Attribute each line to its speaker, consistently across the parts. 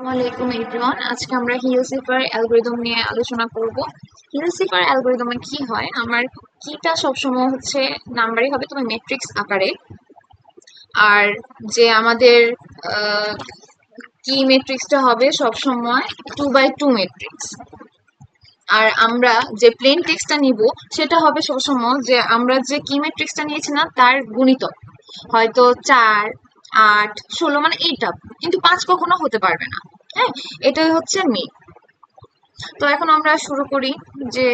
Speaker 1: ওয়ালাইকুম এভরিওয়ান। আজকে আমরা হিল সিফার অ্যালগরিদম নিয়ে আলোচনা করব। হিল সিফার অ্যালগরিদমে কি হয়, আমার কিটা সবসময় হচ্ছে নাম্বারই হবে, তবে ম্যাট্রিক্স আকারে। আর যে আমাদের কি ম্যাট্রিক্সটা হবে সবসময় 2x2 ম্যাট্রিক্স। আর আমরা যে প্লেন টেক্সটটা নিব সেটা হবে সবসময় যে আমরা যে কি ম্যাট্রিক্সটা নিয়েছি না তার গুণিতক, হয়তো 4, 8, 16, মানে এইটা। কিন্তু 5 কখনো হতে পারবে না। হ্যাঁ, এটাই হচ্ছে মেন। তো এখন আমরা শুরু করি যে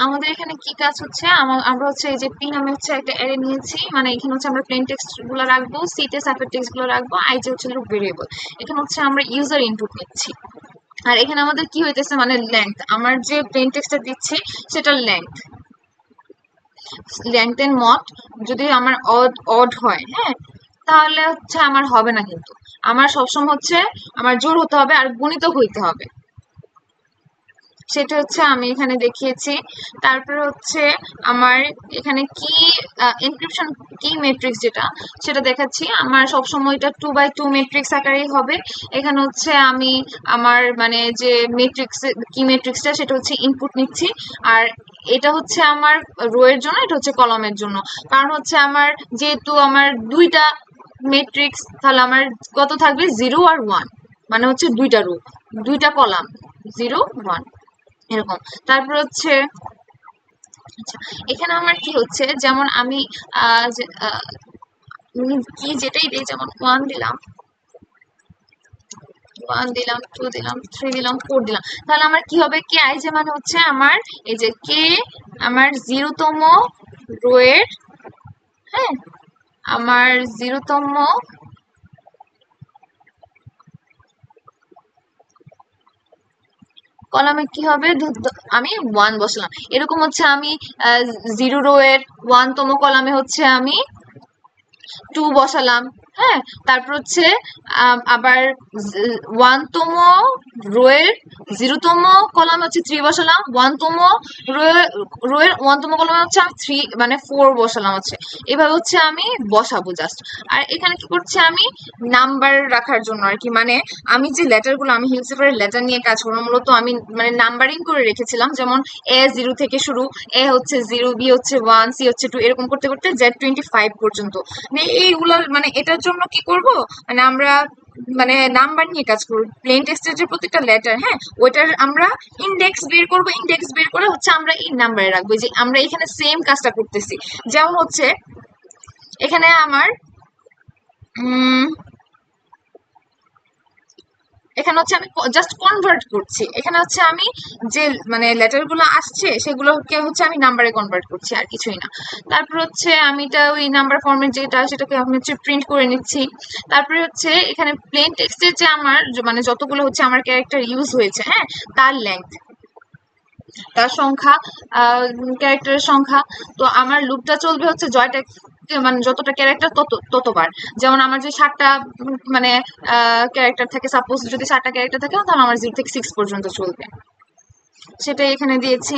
Speaker 1: আমাদের এখানে কি কাজ হচ্ছে। আমরা হচ্ছে এই যে পি নামে হচ্ছে একটা অ্যারে নিয়েছি, মানে এখানে হচ্ছে আমরা প্লেন টেক্সট গুলো রাখবো, সি তে সাফিক্স টেক্সট গুলো রাখবো, আই যে হচ্ছে লুপ ভেরিয়েবল। এখানে হচ্ছে আমরা ইউজার ইনপুট নিচ্ছি। আর এখানে আমাদের কি হইতেছে, মানে লেংথ, আমার যে প্লেন টেক্সটটা দিচ্ছি সেটার লেংথ এন্ড মড যদি আমার অড হয়, হ্যাঁ, তাহলে হচ্ছে আমার হবে না। কিন্তু আমার সবসময় হচ্ছে আমার জোড় হতে হবে আর গুণিতক হইতে হবে, সেটা হচ্ছে আমি এখানে দেখিয়েছি। তারপরে হচ্ছে আমার এখানে কি এনক্রিপশন কি ম্যাট্রিক্স যেটা সেটা দেখাচ্ছি। আমার সবসময় এটা 2x2 ম্যাট্রিক্স আকারেই হবে। এখানে হচ্ছে আমি আমার মানে যে ম্যাট্রিক্স কি ম্যাট্রিক্সটা সেটা হচ্ছে ইনপুট নিচ্ছি। আর এটা হচ্ছে আমার রো এর জন্য, এটা হচ্ছে কলামের জন্য। কারণ হচ্ছে আমার যেহেতু আমার দুইটা ম্যাট্রিক্স, তাহলে আমার কত থাকবে, 0 আর 1, মানে হচ্ছে দুইটা রো, দুইটা কলাম, 0, 1 এরকম। তারপর হচ্ছে আচ্ছা, এখানে আমার কি হচ্ছে, যেমন আমি কি যেটাই দিই, যেমন 1 দিলাম, 2 দিলাম, 3 দিলাম, 4 দিলাম, তাহলে আমার কি হবে, কে আই যে মানে হচ্ছে আমার এই যে কে আমার 0তম রো এর, হ্যাঁ, আমার 0তম কলামে কি হবে, আমি 1 বসালাম। এরকম হচ্ছে আমি 0 রো এর 1তম কলামে হচ্ছে আমি 2 বসালাম। হ্যাঁ, তারপর হচ্ছে আবার 1তম রো এর 0তম কলাম হচ্ছে 3 বসালাম, 1তম রো এর 1তম কলামে হচ্ছে আমি 3 মানে 4 বসালাম হচ্ছে। এভাবে হচ্ছে আমি বসাবো জাস্ট। আর এখানে কি করছি, আমি নাম্বার রাখার জন্য আর কি, মানে আমি যে লেটার গুলো, আমি হিলসিফারের লেটার নিয়ে কাজ করবো মূলত, আমি মানে নাম্বারিং করে রেখেছিলাম। যেমন এ 0 থেকে শুরু, এ হচ্ছে 0, বি হচ্ছে 1, সি হচ্ছে 2, এরকম করতে করতে Z25 পর্যন্ত। মানে এইগুলো, মানে এটার জন্য কি করব, মানে আমরা মানে নাম্বার নিয়ে কাজ করব। প্লেন টেক্সটের যে প্রত্যেকটা লেটার, হ্যাঁ, ওইটার আমরা ইন্ডেক্স বের করব, ইন্ডেক্স বের করে হচ্ছে আমরা এই নাম্বারে রাখবো। যে আমরা এখানে সেম কাজটা করতেছি। যেমন হচ্ছে এখানে আমার এখানে হচ্ছে আমি জাস্ট কনভার্ট করছি। এখানে হচ্ছে আমি যে মানে লেটার গুলো আসছে সেগুলোকে হচ্ছে আমি নাম্বারে কনভার্ট করছি, আর কিছুই না। তারপর হচ্ছে আমি এটা ওই নাম্বার ফর্মেট যেটা সেটাকে আমি হচ্ছে প্রিন্ট করে নিচ্ছি। তারপরে হচ্ছে এখানে প্লেন টেক্সটের যে আমার মানে যতগুলো হচ্ছে আমার ক্যারেক্টার ইউজ হয়েছে, হ্যাঁ, তার লেংথ, তার সংখ্যা, ক্যারেক্টারের সংখ্যা। তো আমার লুপটা চলবে হচ্ছে জয়টা, মানে যতটা ক্যারেক্টার ততবার। যেমন আমার যে 7টা মানে ক্যারেক্টার থাকে, সাপোজ যদি 7টা ক্যারেক্টার থাকে তাহলে আমার 0 থেকে 6 পর্যন্ত চলবে, সেটাই এখানে দিয়েছি।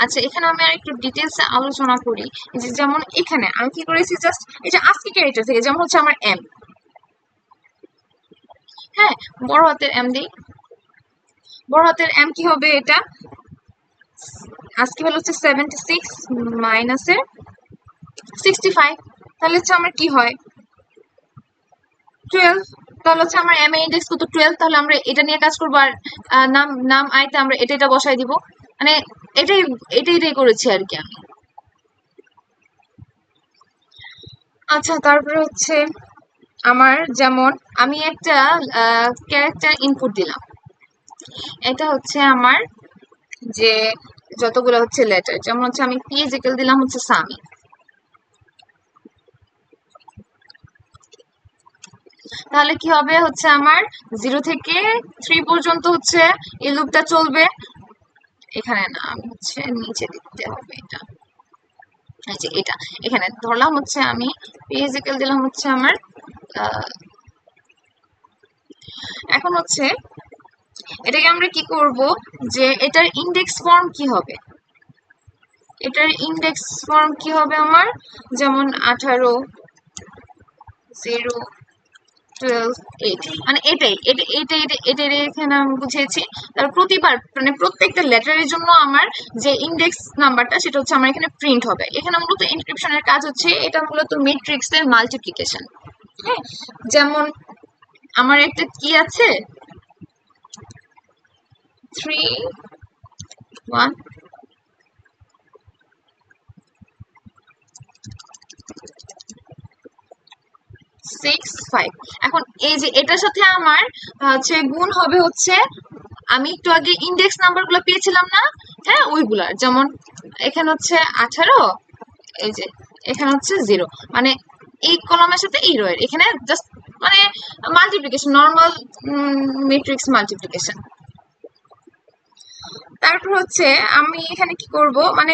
Speaker 1: আচ্ছা, এখানে আমি আর একটু ডিটেলস আলোচনা করি। যে যেমন এখানে আমি কি করেছি, জাস্ট এটা আজকে ক্যারেক্টার থেকে, যেমন হচ্ছে আমার এম, হ্যাঁ, বড় হাতের এম দিই। বড় হাতের এম কি হবে, এটা আজকে হলো হচ্ছে 76 মাইনাসের 65, তাহলে হচ্ছে আমার কি হয়, 12। তাহলে হচ্ছে আমার এম এ ইন্ডেক্স কত, 12। তাহলে আমরা এটা নিয়ে কাজ করবো। আর নাম নাম আইতে আমরা এটা বসাই দিব। মানে এটাই এটাই করেছি আর কি আমি। আচ্ছা, তারপরে হচ্ছে আমার যেমন আমি একটা ক্যারেক্টার ইনপুট দিলাম। এটা হচ্ছে আমার যে যতগুলো হচ্ছে লেটার, যেমন হচ্ছে আমি পিজিক্যাল দিলাম হচ্ছে সামি। তাহলে কি হবে, হচ্ছে আমার 0 থেকে 3 পর্যন্ত হচ্ছে এই লুপটা চলবে। এখানে না, আমি হচ্ছে নিচে দিতে হবে এটা, এই যে এটা। এখানে ধরলাম হচ্ছে আমি পিজিক্যাল দিলাম হচ্ছে আমার এখন হচ্ছে এটাকে আমরা কি করব, যে এটার ইন্ডেক্স ফর্ম কি হবে, এটার ইন্ডেক্স ফর্ম কি হবে আমার, যেমন 18, 0, 12 8 মানে এটাই এখানে আমি বুঝিয়েছি। তার প্রতিবার মানে প্রত্যেকটা লেটারের জন্য আমার যে ইন্ডেক্স নাম্বারটা সেটা হচ্ছে আমার এখানে প্রিন্ট হবে। এখানে মূলত এনক্রিপশনের কাজ হচ্ছে এটা মূলত ম্যাট্রিক্সের মাল্টিপ্লিকেশন। হ্যাঁ, যেমন আমার একটা কি আছে 3 1 6 5। এখন এই যে এটার সাথে আমার হচ্ছে গুণ হবে হচ্ছে আমি একটু আগে ইন্ডেক্স নাম্বার গুলো পেয়েছিলাম না, হ্যাঁ ওইগুলার, যেমন এখানে হচ্ছে 18, এই যে এখানে হচ্ছে 0, মানে এই কলামের সাথে এই রো এর এখানে জাস্ট মানে মাল্টিপ্লিকেশন, নর্মাল ম্যাট্রিক্স মাল্টিপ্লিকেশন। তারপর হচ্ছে আমি এখানে কি করব, মানে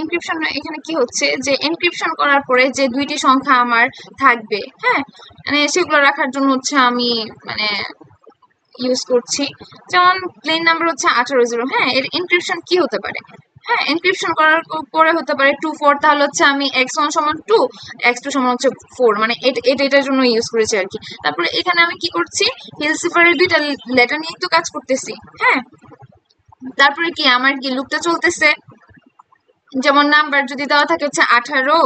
Speaker 1: এনক্রিপশন এখানে কি হচ্ছে যে এনক্রিপশন করার পরে যে দুইটি সংখ্যা আমার থাকবে, হ্যাঁ মানে সেগুলো রাখার জন্য হচ্ছে আমি মানে ইউজ করছি। যেমন প্লেন নাম্বার হচ্ছে 18 হ্যাঁ, এর এনক্রিপশন কি হতে পারে, হ্যাঁ এনক্রিপশন করার পরে হতে পারে 2 4, তাহলে হচ্ছে আমি x1 সমান 2 x2 সমান হচ্ছে 4, মানে এটার জন্য ইউজ করেছি আর কি। তারপরে এখানে আমি কি করছি, হিলসিফারের দুইটা লেটার নিয়ে তো কাজ করতেছি, হ্যাঁ তারপরে কি আমার কি লুপটা চলতেছে, যেমন নাম্বার যদি দেওয়া থাকে হচ্ছে 18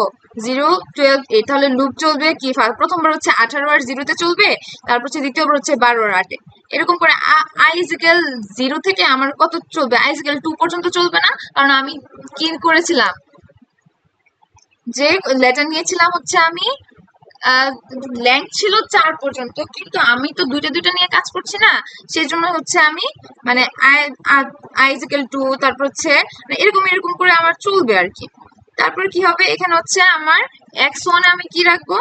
Speaker 1: 0 12 8, তাহলে লুপ চলবে কি প্রথমবার হচ্ছে 18 আর 0-তে চলবে, তারপর হচ্ছে দ্বিতীয়বার হচ্ছে 12 আর 8-এ, এরকম করে i ইকুয়াল 0 থেকে আমার কত চলবে, i ইকুয়াল 2 পর্যন্ত চলবে না, কারণ আমি কি করেছিলাম যে লেটার নিয়েছিলাম হচ্ছে আমি লেংথ ছিল 4 পর্যন্ত, কিন্তু আমি তো দুইটা দুইটা নিয়ে কাজ করছি না, সেই জন্য হচ্ছে আমি মানে i ইকুয়াল 2, তারপর হচ্ছে এরকম এরকম করে আমার চলবে আর কি। তারপর কি হবে, এখানে হচ্ছে আমার x1 আমি কি রাখবো,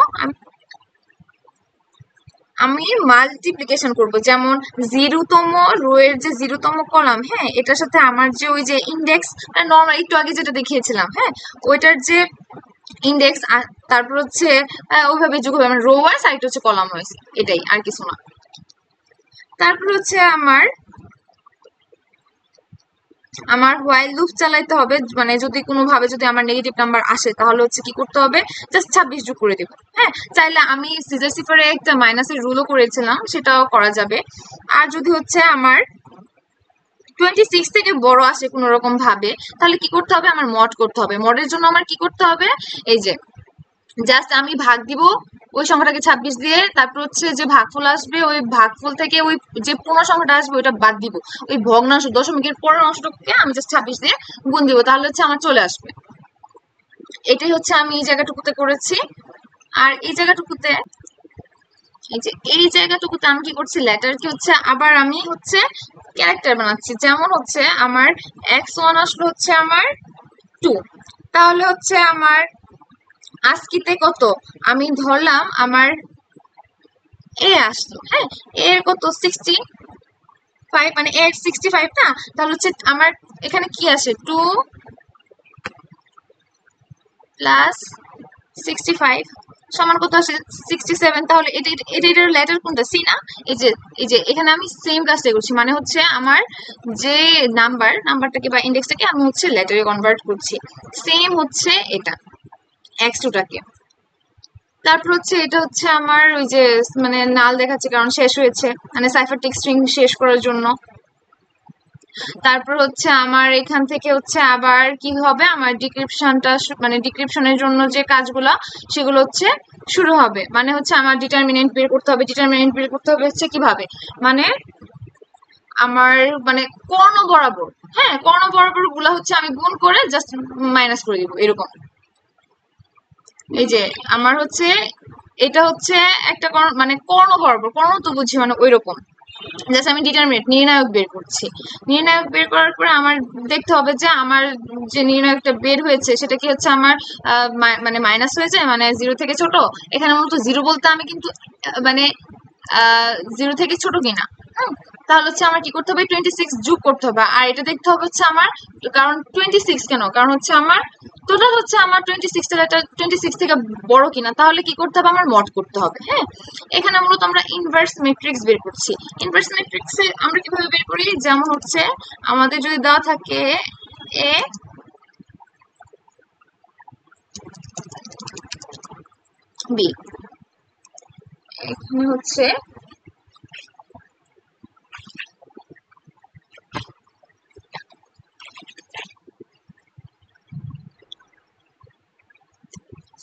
Speaker 1: আমি মাল্টিপ্লিকেশন করব, যেমন 0তম রো এর যে 0তম কলাম, হ্যাঁ এটার সাথে আমার যে ওই যে ইন্ডেক্স নর্মাল একটু আগে যেটা দেখিয়েছিলাম, হ্যাঁ ওইটার যে ইন্ডেক্স, তারপর হচ্ছে ওইভাবে যোগ হবে, আমার রো ওয়াইজ আর একটা হচ্ছে কলাম ওয়াইজ, এটাই আর কিছু না। তারপর হচ্ছে আমার হোয়াইল লুপ চালাইতে হবে, মানে যদি কোনোভাবে যদি আমার নেগেটিভ নাম্বার আসে তাহলে হচ্ছে কি করতে হবে, জাস্ট 26 যোগ করে দেব। হ্যাঁ চাইলে আমি সিজার সিফারে একটা মাইনাসের রুলও করেছিলাম, সেটাও করা যাবে। আর যদি হচ্ছে আমার 26 থেকে বড় আসে কোনো রকম ভাবে, তাহলে কি করতে হবে, আমার মড করতে হবে। মডের জন্য আমার কি করতে হবে, এই যে জাস্ট আমি ভাগ দিব ওই সংখ্যাটাকে 26 দিয়ে, তারপর হচ্ছে যে ভাগফল আসবে ওই ভাগফল থেকে ওই যে পূর্ণ সংখ্যাটা আসবে ওইটা বাদ দিব, ওই ভগ্নাংশ দশমিকের পরের অংশটাকে আমি জাস্ট 26 দিয়ে গুণ দিব, তাহলে হচ্ছে আমার চলে আসবে। এটাই হচ্ছে আমি এই জায়গাটুকুতে করেছি। আর এই জায়গাটুকুতে এই জায়গাটুকুতে আমি কি করছি, লেটার কি হচ্ছে আবার আমি হচ্ছে ক্যারেক্টার বানাচ্ছি, যেমন হচ্ছে আমার x1 আসলো হচ্ছে আমার 2, তাহলে হচ্ছে আমার আজকিতে কত, আমি ধরলাম আমার এ আসলো, হ্যাঁ এর কত 65, মানে এর 65 না, তাহলে হচ্ছে আমার এখানে কি আসে 2 প্লাস 65 সমান কত আসে 67, তাহলে এটার লেটার কোনটা, সি না, এই যে এখানে আমি সেম কাজটা করছি, মানে হচ্ছে আমার যে নাম্বারটাকে বা ইন্ডেক্সটাকে আমি হচ্ছে লেটারে কনভার্ট করছি, সেম হচ্ছে এটা x2টাকে। তারপর হচ্ছে এটা হচ্ছে আমার ওই যে মানে নাল দেখাচ্ছে কারণ শেষ হয়েছে, মানে সাইফারটেক্সট স্ট্রিং শেষ করার জন্য। তারপর হচ্ছে আমার এখান থেকে হচ্ছে আবার কি হবে, আমার ডিক্রিপশনটা মানে ডিক্রিপশনের জন্য যে কাজগুলো সেগুলো হচ্ছে শুরু হবে, মানে হচ্ছে আমার ডিটারমিনেন্ট বের করতে হবে। ডিটারমিনেন্ট বের করতে হবে হচ্ছে কিভাবে, মানে আমার মানে কর্ণ বরাবর, হ্যাঁ কর্ণ বরাবর গুলা হচ্ছে আমি গুণ করে জাস্ট মাইনাস করে দিব এরকম। এই যে আমার হচ্ছে এটা হচ্ছে একটা মানে কর্ণ বরাবর, কর্ণ তো বুঝি মানে ওই রকম, জাস্ট আমি ডিটারমিনেন্ট নির্ণায়ক বের করছি। নির্ণায়ক বের করার পরে আমার দেখতে হবে যে আমার যে নির্ণায়কটা বের হয়েছে সেটা কি হচ্ছে আমার মানে মাইনাস হয়ে যায়, মানে 0 থেকে ছোট। এখানে মূলত 0 বলতে আমি কিন্তু মানে 0 থেকে ছোট কিনা, তাহলে হচ্ছে আমার কি করতে হবে 26 যোগ করতে হবে। আর এটা দেখতে হবে হচ্ছে আমার, কারণ 26 কেন, কারণ হচ্ছে আমার টোটাল হচ্ছে আমার 26 থেকে বড় কিনা, তাহলে কি করতে হবে আমার মড করতে হবে। হ্যাঁ এখানে মূলত আমরা ইনভার্স ম্যাট্রিক্স বের করছি। ইনভার্স ম্যাট্রিক্সে আমরা কিভাবে বের করি, যেমন হচ্ছে আমাদের যদি দেওয়া থাকে এ বি। এখানে হচ্ছে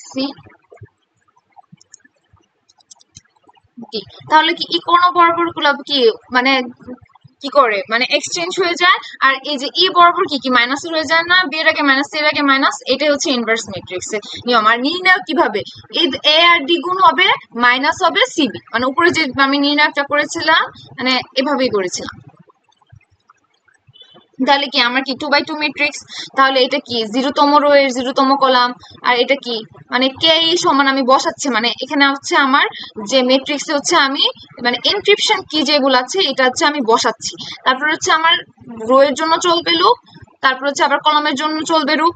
Speaker 1: সি ডি। তাহলে কি কোন বরাবর গুলো কি মানে কি করে মানে এক্সচেঞ্জ হয়ে যায়, আর এই যে ই বরাবর কি মাইনাস হয়ে যায় না, বি এর আগে মাইনাস, সি এর আগে মাইনাস, এটাই হচ্ছে ইনভার্স ম্যাট্রিক্স এর নিয়ম। আর নির্ণয় কিভাবে, এই এ আর ডি গুণ হবে মাইনাস হবে সিবি, মানে উপরে যে আমি নির্ণয়টা করেছিলাম মানে এভাবেই করেছিলাম। তাহলে কি আমার কি 2x2 ম্যাট্রিক্স, তাহলে এটা কি 0তম রো এর 0তম কলাম, আর এটা কি মানে কে সমান আমি বসাচ্ছি, মানে এখানে হচ্ছে আমার যে ম্যাট্রিক্স হচ্ছে আমি মানে এনক্রিপশন কি যেগুলো আছে এটা হচ্ছে আমি বসাচ্ছি। তারপর হচ্ছে আমার রো এর জন্য চলবে লুপ, তারপর হচ্ছে আবার কলামের জন্য চলবে লুপ।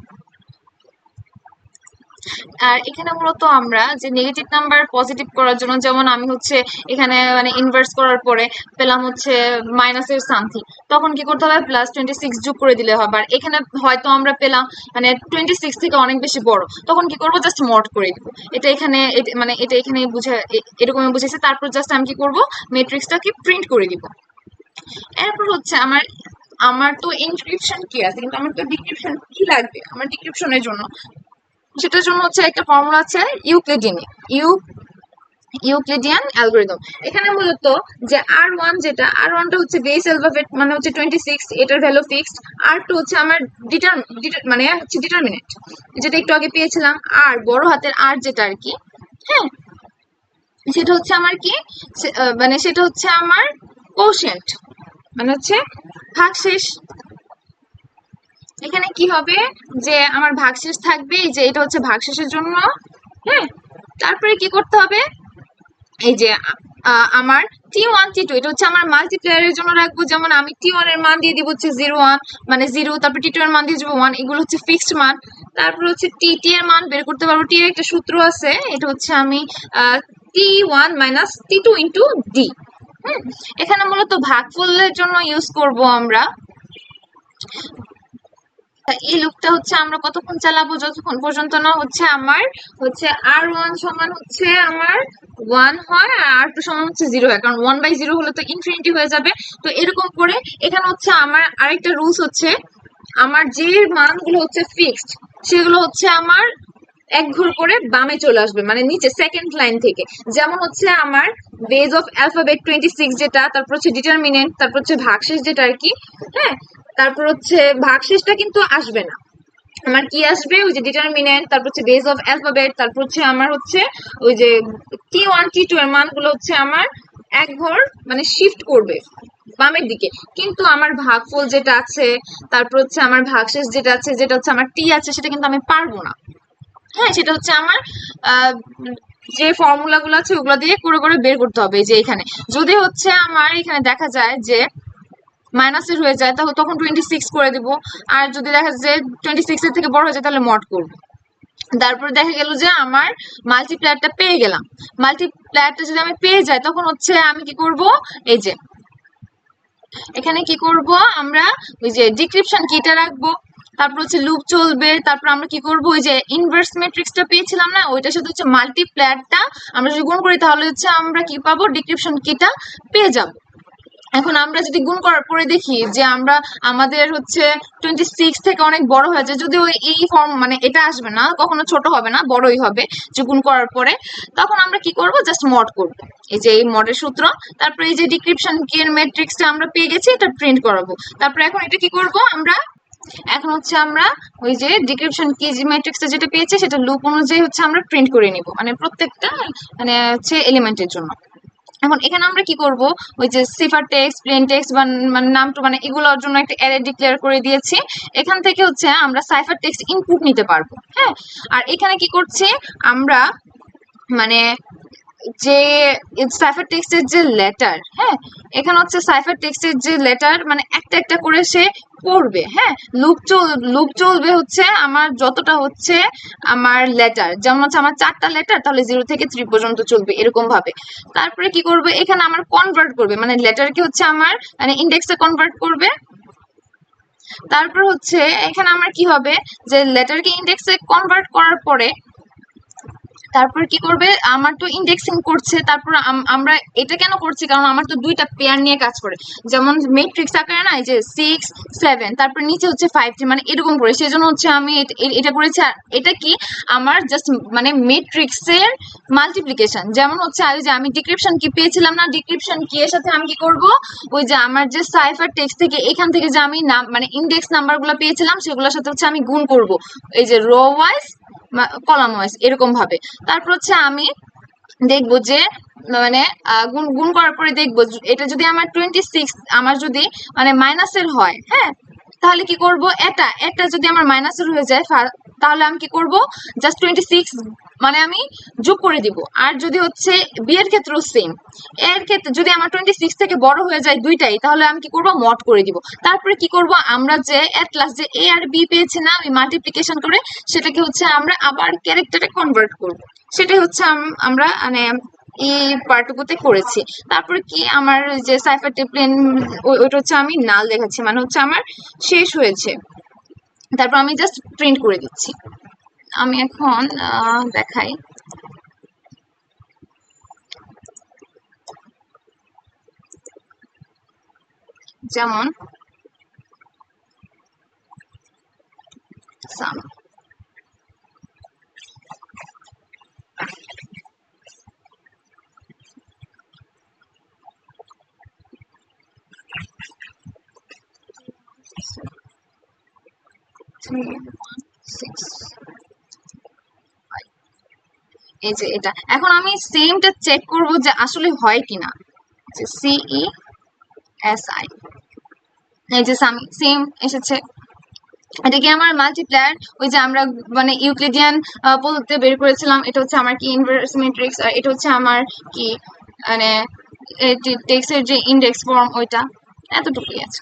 Speaker 1: আর এখানে মূলত আমরা যে নেগেটিভ নাম্বার পজিটিভ করার জন্য, যেমন আমি হচ্ছে এখানে মানে ইনভার্স করার পরে পেলাম হচ্ছে মাইনাসের সামথিং, তখন কি করতে হবে +26 যোগ করে দিলে হবে। আর এখানে হয়তো আমরা পেলাম মানে 26 থেকে অনেক বেশি বড়, তখন কি করবো জাস্ট মড করে দিব। এটা এখানে মানে এটা এখানে বুঝে এরকম বুঝেছে। তারপর জাস্ট আমি কি করবো ম্যাট্রিক্সটাকে প্রিন্ট করে দিব। এরপর হচ্ছে আমার আমার তো এনক্রিপশন কি আছে, কিন্তু আমার তো ডিক্রিপশন কি লাগবে আমার ডিক্রিপশনের জন্য, সেটার জন্য হচ্ছে একটা ফর্মুলা আছে ইউক্লিডিয়ান অ্যালগরিদম। এখানে মূলত যে R1 যেটা R1টা হচ্ছে বেস অ্যালফাবেট মানে হচ্ছে 26, এটার ভ্যালু ফিক্সড। R2 হচ্ছে আমার মানে হচ্ছে ডিটারমিনেন্ট, যেটা একটু আগে পেয়েছিলাম। আর বড় হাতের আর যেটা আর কি, হ্যাঁ সেটা হচ্ছে আমার কি মানে সেটা হচ্ছে আমার কোশেন্ট, মানে হচ্ছে ভাগশেষ। এখানে কি হবে যে আমার ভাগশেষ থাকবে, এই যে এটা হচ্ছে ভাগশেষের জন্য, হ্যাঁ। তারপরে কি করতে হবে, এই যে আমার T1 T2 এটা হচ্ছে আমার মাল্টিপ্লায়ারের জন্য রাখবো। যেমন আমি T1 এর মান দিয়ে দিব হচ্ছে 0 1 মানে 0, তারপর T2 এর মান দিয়ে দিব 1, এগুলো হচ্ছে ফিক্সড মান। তারপর হচ্ছে T এর মান বের করতে পারবো, T এর একটা সূত্র আছে, এটা হচ্ছে আমি T1 minus T2 into D. এখানে মূলত ভাগফলের জন্য ইউজ করব আমরা। এই লুপটা হচ্ছে আমরা কতক্ষণ চালাবো, যতক্ষণ পর্যন্ত না হচ্ছে আমার হচ্ছে R1 সমান হচ্ছে আমার 1 হয় আর R2 সমান হচ্ছে 0 হয়, কারণ 1/0 হলে তো ইনফিনিটি হয়ে যাবে। তো এরকম করে এখানে হচ্ছে আমার আরেকটা রুলস হচ্ছে, আমার যে মানগুলো হচ্ছে ফিক্সড সেগুলো হচ্ছে আমার এক ঘর করে বামে চলে আসবে, মানে নিচে সেকেন্ড লাইন থেকে। যেমন হচ্ছে আমার বেজ অফ অ্যালফাবেট 26 যেটা, তারপর হচ্ছে ডিটারমিনেন্ট, তারপর হচ্ছে ভাগশেষ যেটা আর কি, হ্যাঁ। তারপর হচ্ছে ভাগশেষটা কিন্তু আসবে না, আমার কি আসবে ওই যে ডিটারমিনেন্ট, তারপর হচ্ছে বেজ অফ অ্যালফাবেট, তারপর হচ্ছে আমার হচ্ছে ওই যে T1 T2 এর মানগুলো হচ্ছে আমার এক ঘর মানে শিফট করবে বামের দিকে। কিন্তু আমার ভাগফল যেটা আছে, তারপর হচ্ছে আমার ভাগশেষ যেটা আছে, যেটা হচ্ছে আমার টি আছে, সেটা কিন্তু আমি পারবো না, হ্যাঁ। সেটা হচ্ছে আমার যে ফর্মুলা গুলো আছে ওগুলো দিয়ে করে করে বের করতে হবে। যে এখানে যদি হচ্ছে আমার এখানে দেখা যায় যে মাইনাসের হয়ে যায়, তাহলে তখন 26 করে দিব। আর যদি দেখা যায় যে 26 এর থেকে বড় হয়ে যায় তাহলে মড করব। তারপর দেখা গেল যে আমার মাল্টিপ্লায়ারটা পেয়ে গেলাম। মাল্টিপ্লায়ারটা যদি আমি পেয়ে যাই তখন হচ্ছে আমি কি করব, এই যে এখানে কি করব আমরা ওই যে ডিক্রিপশন কিটা রাখবো, তারপর হচ্ছে লুপ চলবে। তারপর আমরা কি করব, ওই যে ইনভার্স ম্যাট্রিক্সটা পেয়েছিলাম না, ওইটার সাথে হচ্ছে মাল্টিপ্লায়ারটা আমরা যদি গুণ করি তাহলে হচ্ছে আমরা কি পাবো, ডিক্রিপশন কিটা পেয়ে যাব। এখন আমরা যদি গুণ করার পরে দেখি যে আমরা আমাদের হচ্ছে 26 থেকে অনেক বড় হয়ে যায়, যদিও এই ফর্ম মানে এটা আসবে না, কখনো ছোট হবে না, বড়ই হবে যে গুণ করার পরে, তখন আমরা কি করব জাস্ট মড করব, এই যে এই মডের সূত্র। তারপরে এই যে ডিক্রিপশন কি এর ম্যাট্রিক্সটা আমরা পেয়ে গেছি, এটা প্রিন্ট করাবো। তারপরে এখন এটা কি করব আমরা, এখন হচ্ছে আমরা ওই যে ডিক্রিপশন কি ম্যাট্রিক্সটা যেটা পেয়েছি সেটা লুপ অনুযায়ী হচ্ছে আমরা প্রিন্ট করে নিব, মানে প্রত্যেকটা মানে হচ্ছে এলিমেন্টের জন্য। এখন এখানে আমরা কি করব, ওই যে সিফার টেক্সট, প্লেন টেক্সট বা মানে নাম টু মানে এগুলোর জন্য একটা অ্যারে ডিক্লেয়ার করে দিয়েছি। এখান থেকে হচ্ছে আমরা সাইফার টেক্সট ইনপুট নিতে পারবো, হ্যাঁ। আর এখানে কি করছি আমরা, মানে যে সাইফার টেক্সটের যে লেটার, হ্যাঁ এখানে হচ্ছে সাইফার টেক্সটের যে লেটার মানে একটা একটা করে সে পড়বে, হ্যাঁ। লুপ চলবে হচ্ছে আমার যতটা হচ্ছে আমার লেটার, যেমন হচ্ছে আমার 4টা লেটার, তাহলে 0 থেকে 3 পর্যন্ত চলবে এরকম ভাবে। তারপরে কি করবে, এখানে আমার কনভার্ট করবে, মানে লেটারকে হচ্ছে আমার মানে ইন্ডেক্সে কনভার্ট করবে। তারপর হচ্ছে এখানে আমার কি হবে যে লেটারকে ইন্ডেক্সে কনভার্ট করার পরে তারপর কি করবে, আমার তো ইন্ডেক্সিং করছে, তারপর আমরা এটা কেন করছি, কারণ আমার তো দুইটা পেয়ার নিয়ে কাজ করে, যেমন মেট্রিক্স আকারে না, এই যে 6 7, তারপর নিচে হচ্ছে 5 3, মানে এরকম করে, সেই জন্য হচ্ছে আমি এটা করেছি। আর এটা কি, আমার জাস্ট মানে মেট্রিক্সের মাল্টিপ্লিকেশন। যেমন হচ্ছে ওই যে আমি ডিক্রিপশন কি পেয়েছিলাম না, ডিক্রিপশন কি এর সাথে আমি কি করব, ওই যে আমার যে সাইফার টেক্সট থেকে এখান থেকে যে আমি নাম মানে ইন্ডেক্স নাম্বারগুলো পেয়েছিলাম সেগুলোর সাথে হচ্ছে আমি গুণ করব, এই যে রো ওয়াইজ কলাম ওয়াইজ এরকম ভাবে। তারপর হচ্ছে আমি দেখবো যে মানে গুণ গুণ করার পরে দেখবো এটা যদি আমার 26 আমার যদি মানে মাইনাসের হয়, হ্যাঁ, তাহলে কি করব, এটা এটা যদি আমার মাইনাসের হয়ে যায় তাহলে আমি কি করব, জাস্ট 26 মানে আমি যোগ করে দিব। আর যদি হচ্ছে বি এর ক্ষেত্রেও সেম, এর ক্ষেত্রে যদি আমার 26 থেকে বড় হয়ে যায় দুইটাই, তাহলে আমি কি করব, মড করে দিব। তারপরে কি করব, আমরা যে এট লাস্ট যে এ আর বি পেয়েছি না, ওই মাল্টিপ্লিকেশন করে সেটাকে হচ্ছে আমরা আবার ক্যারেক্টারে কনভার্ট করব। সেটাই হচ্ছে আমরা মানে এই পার্টটুকুতে করেছি। তারপরে কি আমার যে সাইফার টেপ্লেন ওইটা হচ্ছে আমি নাল দেখাচ্ছি, মানে হচ্ছে আমার শেষ হয়েছে। তারপর আমি জাস্ট প্রিন্ট করে দিচ্ছি। আমি এখন দেখাই, যেমন সাম এই যে এটা, এখন আমি সেমটা চেক করব যে আসলে হয় কিনা। CESI, এই যে সেম এসেছে। এটা কি আমার মাল্টিপ্লায়ার, ওই যে আমরা মানে ইউক্লিডিয়ান পদ্ধতিতে বের করেছিলাম। এটা হচ্ছে আমার কি ইনভার্স ম্যাট্রিক্স, আর এটা হচ্ছে আমার কি মানে টেক্সটের যে ইন্ডেক্স ফর্ম, ওইটা এতটুকুই আছে।